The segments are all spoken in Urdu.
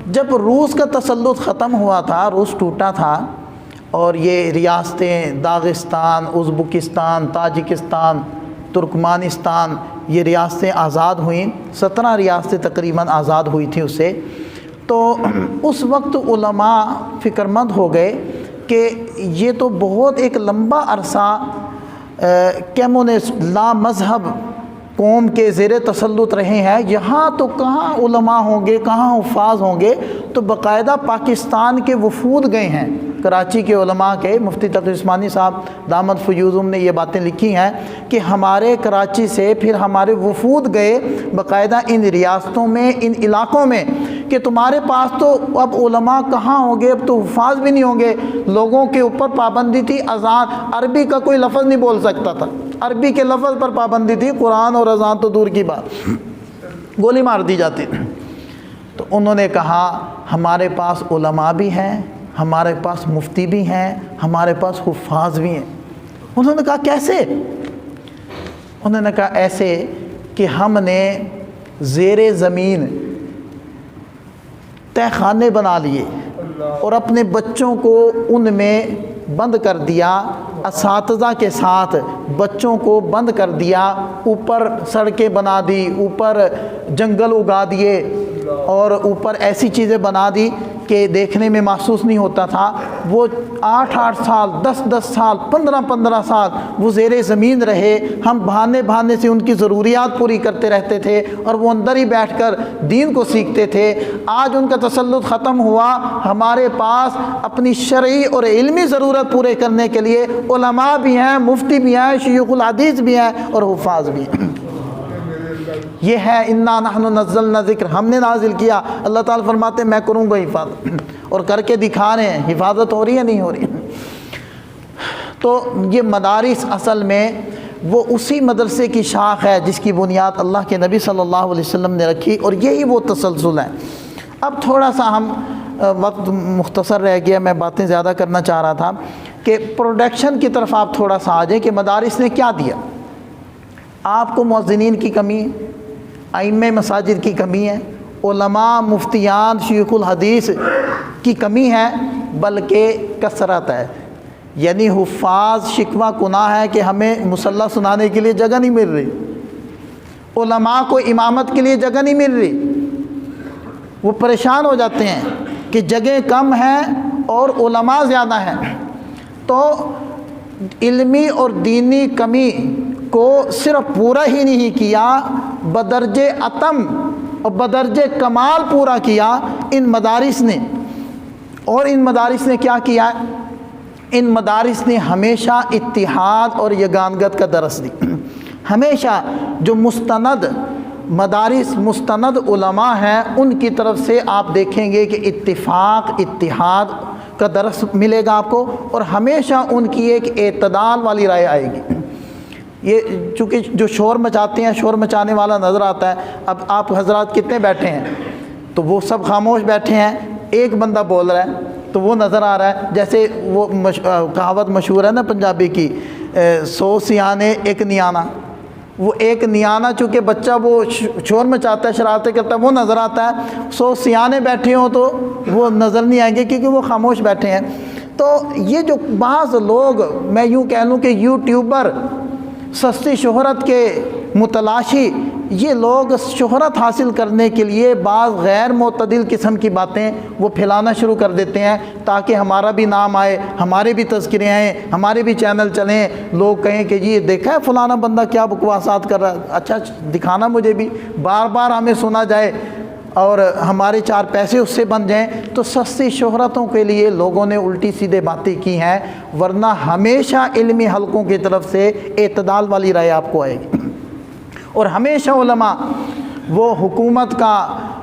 جب روس کا تسلط ختم ہوا تھا، روس ٹوٹا تھا، اور یہ ریاستیں داغستان، ازبکستان، تاجکستان، ترکمانستان، یہ ریاستیں آزاد ہوئیں، 17 ریاستیں تقریباً آزاد ہوئی تھیں اس سے. تو اس وقت علماء فکر مند ہو گئے کہ یہ تو بہت ایک لمبا عرصہ کمیونسٹ لا مذہب قوم کے زیر تسلط رہے ہیں، یہاں تو کہاں علماء ہوں گے، کہاں حفاظ ہوں گے. تو باقاعدہ پاکستان کے وفود گئے ہیں، کراچی کے علماء کے مفتی تقی عثمانی صاحب دامت فیوزم نے یہ باتیں لکھی ہیں کہ ہمارے کراچی سے پھر ہمارے وفود گئے باقاعدہ ان ریاستوں میں، ان علاقوں میں، کہ تمہارے پاس تو اب علماء کہاں ہوں گے، اب تو حفاظ بھی نہیں ہوں گے. لوگوں کے اوپر پابندی تھی، اذان عربی کا کوئی لفظ نہیں بول سکتا تھا، عربی کے لفظ پر پابندی تھی، قرآن اور اذان تو دور کی بات، گولی مار دی جاتی تھی. تو انہوں نے کہا ہمارے پاس علماء بھی ہیں، ہمارے پاس مفتی بھی ہیں، ہمارے پاس حفاظ بھی ہیں. انہوں نے کہا کیسے؟ انہوں نے کہا ایسے کہ ہم نے زیر زمین تہ خانے بنا لیے اور اپنے بچوں کو ان میں بند کر دیا، اساتذہ کے ساتھ بچوں کو بند کر دیا، اوپر سڑکیں بنا دی، اوپر جنگل اگا دیے، اور اوپر ایسی چیزیں بنا دی کہ دیکھنے میں محسوس نہیں ہوتا تھا. وہ 8 سال، 10 سال، 15 سال وہ زیر زمین رہے. ہم بہانے سے ان کی ضروریات پوری کرتے رہتے تھے اور وہ اندر ہی بیٹھ کر دین کو سیکھتے تھے. آج ان کا تسلط ختم ہوا، ہمارے پاس اپنی شرعی اور علمی ضرورت پورے کرنے کے لیے علماء بھی ہیں، مفتی بھی ہیں، شیوخ الحدیث بھی ہیں اور حفاظ بھی ہیں. یہ ہے انا نحن نزلنا ذکر، ہم نے نازل کیا. اللہ تعالیٰ فرماتے ہیں میں کروں گا حفاظت، اور کر کے دکھا رہے ہیں. حفاظت ہو رہی ہے نہیں ہو رہی؟ تو یہ مدارس اصل میں وہ اسی مدرسے کی شاخ ہے جس کی بنیاد اللہ کے نبی صلی اللہ علیہ وسلم نے رکھی، اور یہی وہ تسلسل ہے. اب تھوڑا سا ہم وقت مختصر رہ گیا، میں باتیں زیادہ کرنا چاہ رہا تھا کہ پروڈکشن کی طرف آپ تھوڑا سا آ جائیں کہ مدارس نے کیا دیا. آپ کو مؤذنین کی کمی، ائمہ مساجد کی کمی ہے، علماء، مفتیان، شیوخ الحدیث کی کمی ہے، بلکہ کثرت ہے. یعنی حفاظ شکوہ کناہ ہے کہ ہمیں مصلی سنانے کے لیے جگہ نہیں مل رہی، علماء کو امامت کے لیے جگہ نہیں مل رہی. وہ پریشان ہو جاتے ہیں کہ جگہ کم ہیں اور علماء زیادہ ہیں. تو علمی اور دینی کمی کو صرف پورا ہی نہیں کیا، بدرجہ اتم اور بدرجہ کمال پورا کیا ان مدارس نے. اور ان مدارس نے کیا کیا؟ ان مدارس نے ہمیشہ اتحاد اور یگانگت کا درس دی. ہمیشہ جو مستند مدارس، مستند علماء ہیں، ان کی طرف سے آپ دیکھیں گے کہ اتفاق، اتحاد کا درس ملے گا آپ کو، اور ہمیشہ ان کی ایک اعتدال والی رائے آئے گی. یہ چونکہ جو شور مچاتے ہیں، شور مچانے والا نظر آتا ہے. اب آپ حضرات کتنے بیٹھے ہیں تو وہ سب خاموش بیٹھے ہیں، ایک بندہ بول رہا ہے تو وہ نظر آ رہا ہے. جیسے وہ کہاوت مشہور ہے نا پنجابی کی، 100 سیانے ایک نیانا. وہ ایک نیانا چونکہ بچہ وہ شور مچاتا ہے، شرارتیں کرتا ہے، وہ نظر آتا ہے. 100 سیانے بیٹھے ہوں تو وہ نظر نہیں آئیں گے کیونکہ وہ خاموش بیٹھے ہیں. تو یہ جو بعض لوگ، میں یوں کہہ لوں کہ یوٹیوبر، سستی شہرت کے متلاشی، یہ لوگ شہرت حاصل کرنے کے لیے بعض غیر معتدل قسم کی باتیں وہ پھیلانا شروع کر دیتے ہیں تاکہ ہمارا بھی نام آئے، ہمارے بھی تذکرے آئیں، ہمارے بھی چینل چلیں، لوگ کہیں کہ جی دیکھا ہے فلانا بندہ کیا بکواسات کر رہا ہے، اچھا دکھانا مجھے بھی، بار بار ہمیں سنا جائے اور ہمارے 4 پیسے اس سے بن جائیں. تو سستی شہرتوں کے لیے لوگوں نے الٹی سیدھے باتیں کی ہیں، ورنہ ہمیشہ علمی حلقوں کی طرف سے اعتدال والی رائے آپ کو آئے گی. اور ہمیشہ علماء وہ حکومت کا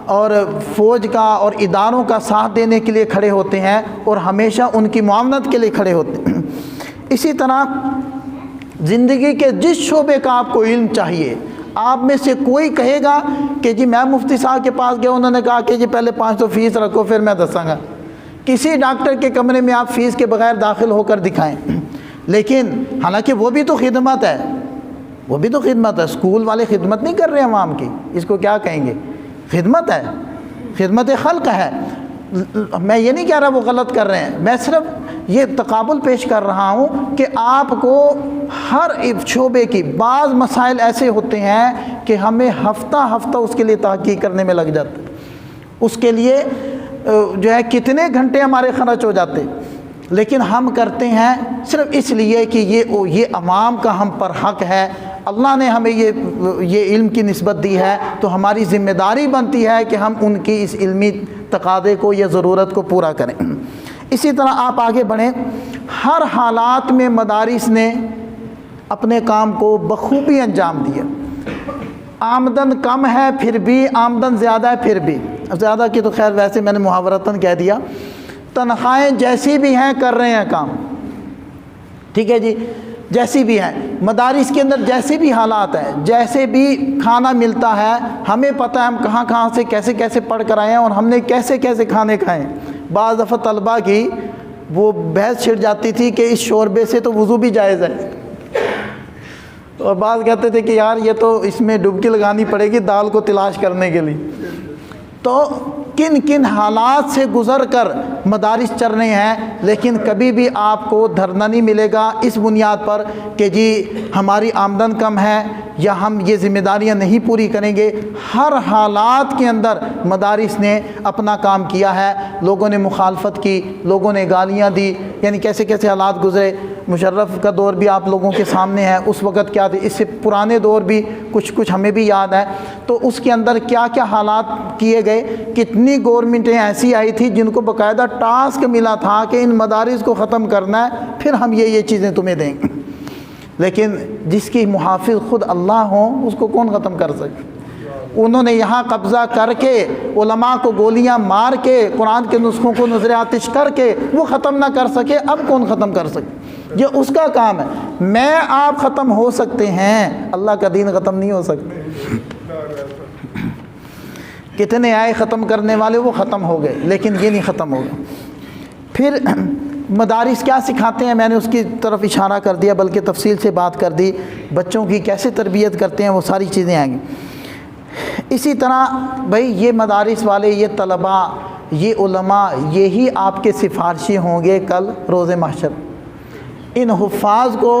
اور فوج کا اور اداروں کا ساتھ دینے کے لیے کھڑے ہوتے ہیں اور ہمیشہ ان کی معاونت کے لیے کھڑے ہوتے ہیں. اسی طرح زندگی کے جس شعبے کا آپ کو علم چاہیے، آپ میں سے کوئی کہے گا کہ جی میں مفتی صاحب کے پاس گیا، انہوں نے کہا کہ جی پہلے 500 فیس رکھو پھر میں دساں گا. کسی ڈاکٹر کے کمرے میں آپ فیس کے بغیر داخل ہو کر دکھائیں. لیکن حالانکہ وہ بھی تو خدمت ہے، وہ بھی تو خدمت ہے. اسکول والے خدمت نہیں کر رہے عوام کی، اس کو کیا کہیں گے؟ خدمت ہے. خدمت خلق ہے. میں یہ نہیں کہہ رہا وہ غلط کر رہے ہیں، میں صرف یہ تقابل پیش کر رہا ہوں کہ آپ کو ہر شعبے کی بعض مسائل ایسے ہوتے ہیں کہ ہمیں ہفتہ ہفتہ اس کے لیے تحقیق کرنے میں لگ جاتا ہے، اس کے لیے جو ہے کتنے گھنٹے ہمارے خرچ ہو جاتے، لیکن ہم کرتے ہیں صرف اس لیے کہ یہ عوام کا ہم پر حق ہے، اللہ نے ہمیں یہ علم کی نسبت دی ہے، تو ہماری ذمہ داری بنتی ہے کہ ہم ان کی اس علمی تقاضے کو یا ضرورت کو پورا کریں. اسی طرح آپ آگے بڑھیں، ہر حالات میں مدارس نے اپنے کام کو بخوبی انجام دیا. آمدن کم ہے پھر بھی، آمدن زیادہ ہے پھر بھی، زیادہ کی تو خیر ویسے میں نے محاورتاً کہہ دیا، تنخواہیں جیسی بھی ہیں کر رہے ہیں کام، ٹھیک ہے جی، جیسی بھی ہیں. مدارس کے اندر جیسے بھی حالات ہیں، جیسے بھی کھانا ملتا ہے، ہمیں پتہ ہے ہم کہاں کہاں سے کیسے کیسے پڑھ کر آئے ہیں اور ہم نے کیسے کیسے کھانے کھائے. بعض دفعہ طلباء کی وہ بحث چھڑ جاتی تھی کہ اس شوربے سے تو وضو بھی جائز ہے، اور بعض کہتے تھے کہ یار یہ تو اس میں ڈبکی لگانی پڑے گی دال کو تلاش کرنے کے لیے. تو کن کن حالات سے گزر کر مدارس چل رہے ہیں، لیکن کبھی بھی آپ کو دھرنا نہیں ملے گا اس بنیاد پر کہ جی ہماری آمدن کم ہے یا ہم یہ ذمہ داریاں نہیں پوری کریں گے. ہر حالات کے اندر مدارس نے اپنا کام کیا ہے. لوگوں نے مخالفت کی، لوگوں نے گالیاں دی، یعنی کیسے کیسے حالات گزرے. مشرف کا دور بھی آپ لوگوں کے سامنے ہے، اس وقت کیا تھے، اس سے پرانے دور بھی کچھ ہمیں بھی یاد ہے. تو اس کے اندر کیا کیا حالات کیے گئے، کتنی گورنمنٹیں ایسی آئی تھی جن کو باقاعدہ ٹاسک ملا تھا کہ ان مدارس کو ختم کرنا ہے، پھر ہم یہ چیزیں تمہیں دیں گے. لیکن جس کی محافظ خود اللہ ہوں اس کو کون ختم کر سکے. انہوں نے یہاں قبضہ کر کے، علماء کو گولیاں مار کے، قرآن کے نسخوں کو نظر آتش کر کے وہ ختم نہ کر سکے، اب کون ختم کر سکے؟ یہ اس کا کام ہے. میں آپ ختم ہو سکتے ہیں، اللہ کا دین ختم نہیں ہو سکتا. کتنے آئے ختم کرنے والے، وہ ختم ہو گئے، لیکن یہ نہیں ختم ہوگا. پھر مدارس کیا سکھاتے ہیں، میں نے اس کی طرف اشارہ کر دیا، بلکہ تفصیل سے بات کر دی. بچوں کی کیسے تربیت کرتے ہیں وہ ساری چیزیں آئیں گی. اسی طرح بھائی یہ مدارس والے، یہ طلباء، یہ علماء، یہی آپ کے سفارشی ہوں گے کل روز محشر. ان حفاظ کو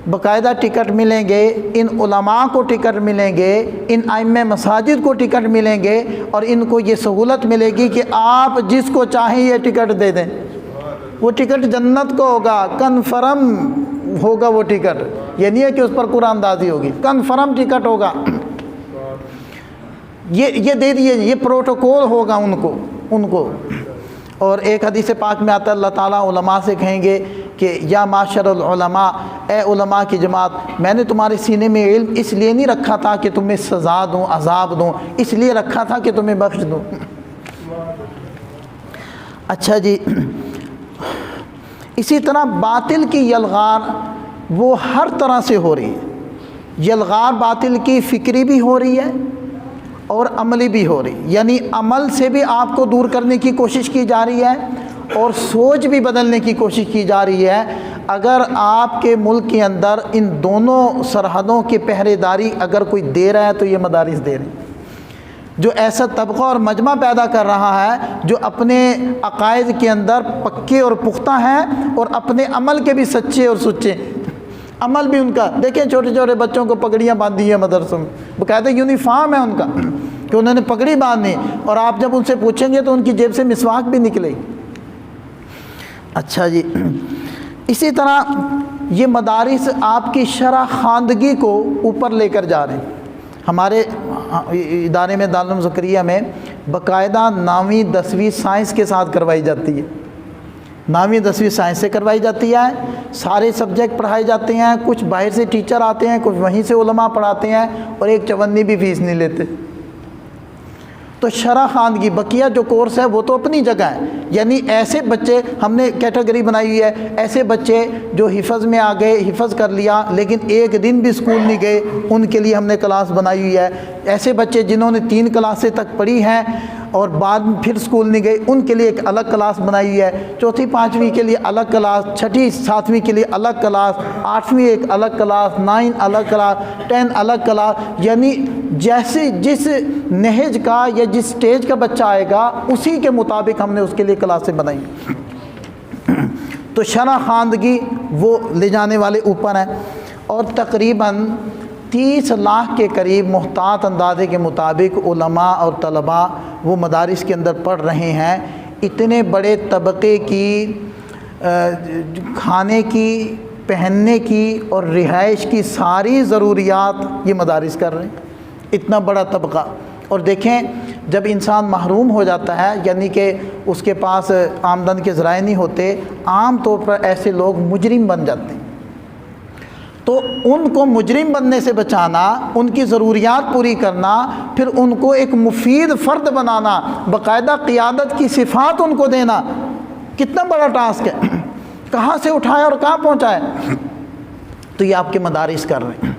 باقاعدہ ٹکٹ ملیں گے، ان علماء کو ٹکٹ ملیں گے، ان ائمہ مساجد کو ٹکٹ ملیں گے، اور ان کو یہ سہولت ملے گی کہ آپ جس کو چاہیں یہ ٹکٹ دے دیں. وہ ٹکٹ جنت کو ہوگا، کنفرم ہوگا وہ ٹکٹ. یہ نہیں ہے کہ اس پر قرآن اندازی ہوگی، کنفرم ٹکٹ ہوگا. یہ دے دیے، یہ پروٹوکول ہوگا ان کو. اور ایک حدیث پاک میں آتا ہے اللہ تعالیٰ علماء سے کہیں گے کہ یا معاشر العلماء، اے علماء کی جماعت، میں نے تمہارے سینے میں علم اس لیے نہیں رکھا تھا کہ تمہیں سزا دوں، عذاب دوں، اس لیے رکھا تھا کہ تمہیں بخش دوں. اچھا جی، اسی طرح باطل کی یلغار وہ ہر طرح سے ہو رہی ہے. یلغار باطل کی فکری بھی ہو رہی ہے اور عملی بھی ہو رہی ہے. یعنی عمل سے بھی آپ کو دور کرنے کی کوشش کی جا رہی ہے اور سوچ بھی بدلنے کی کوشش کی جا رہی ہے. اگر آپ کے ملک کے اندر ان دونوں سرحدوں کی پہرے داری اگر کوئی دے رہا ہے تو یہ مدارس دے رہے ہیں، جو ایسا طبقہ اور مجمع پیدا کر رہا ہے جو اپنے عقائد کے اندر پکے اور پختہ ہیں اور اپنے عمل کے بھی سچے اور سچے. عمل بھی ان کا دیکھیں، چھوٹے چھوٹے بچوں کو پگڑیاں باندھی ہیں مدرسوں میں، باقاعدہ یونیفارم ہے ان کا کہ انہوں نے پگڑی باندھی، اور آپ جب ان سے پوچھیں گے تو ان کی جیب سے مسواک بھی نکلے. اچھا جی، اسی طرح یہ مدارس آپ کی شرح خواندگی کو اوپر لے کر جا رہے ہیں. ہمارے ادارے میں دارالعلوم زکریا میں باقاعدہ 9ویں 10ویں سائنس کے ساتھ کروائی جاتی ہے. 9ویں 10ویں سائنس سے کروائی جاتی ہے، سارے سبجیکٹ پڑھائے جاتے ہیں. کچھ باہر سے ٹیچر آتے ہیں، کچھ وہیں سے علماء پڑھاتے ہیں، اور 1 چونی بھی فیس نہیں لیتے. تو شرح خواندگی بقیہ جو کورس ہے وہ تو اپنی جگہ ہے. یعنی ایسے بچے ہم نے کیٹیگری بنائی ہوئی ہے، ایسے بچے جو حفظ میں آ گئے، حفظ کر لیا لیکن 1 دن بھی اسکول نہیں گئے، ان کے لیے ہم نے کلاس بنائی ہوئی ہے. ایسے بچے جنہوں نے 3 کلاسیں تک پڑھی ہیں اور بعد میں پھر اسکول نہیں گئے، ان کے لیے ایک الگ کلاس بنائی ہوئی ہے، 4th 5ویں کے لیے الگ کلاس، 6th 7ویں کے لیے الگ کلاس، 8ویں ایک الگ کلاس، 9 الگ کلاس، 10 الگ کلاس، یعنی جیسے جس نہج کا یا جس سٹیج کا بچہ آئے گا اسی کے مطابق ہم نے اس کے لیے کلاسیں بنائی۔ تو شرح خواندگی وہ لے جانے والے اوپر ہیں، اور تقریباً 30 لاکھ کے قریب محتاط اندازے کے مطابق علماء اور طلباء وہ مدارس کے اندر پڑھ رہے ہیں۔ اتنے بڑے طبقے کی کھانے کی، پہننے کی اور رہائش کی ساری ضروریات یہ مدارس کر رہے ہیں، اتنا بڑا طبقہ۔ اور دیکھیں جب انسان محروم ہو جاتا ہے، یعنی کہ اس کے پاس آمدن کے ذرائع نہیں ہوتے، عام طور پر ایسے لوگ مجرم بن جاتے ہیں، تو ان کو مجرم بننے سے بچانا، ان کی ضروریات پوری کرنا، پھر ان کو ایک مفید فرد بنانا، باقاعدہ قیادت کی صفات ان کو دینا، کتنا بڑا ٹاسک ہے۔ کہاں سے اٹھائے اور کہاں پہنچائے، تو یہ آپ کے مدارس کر رہے ہیں۔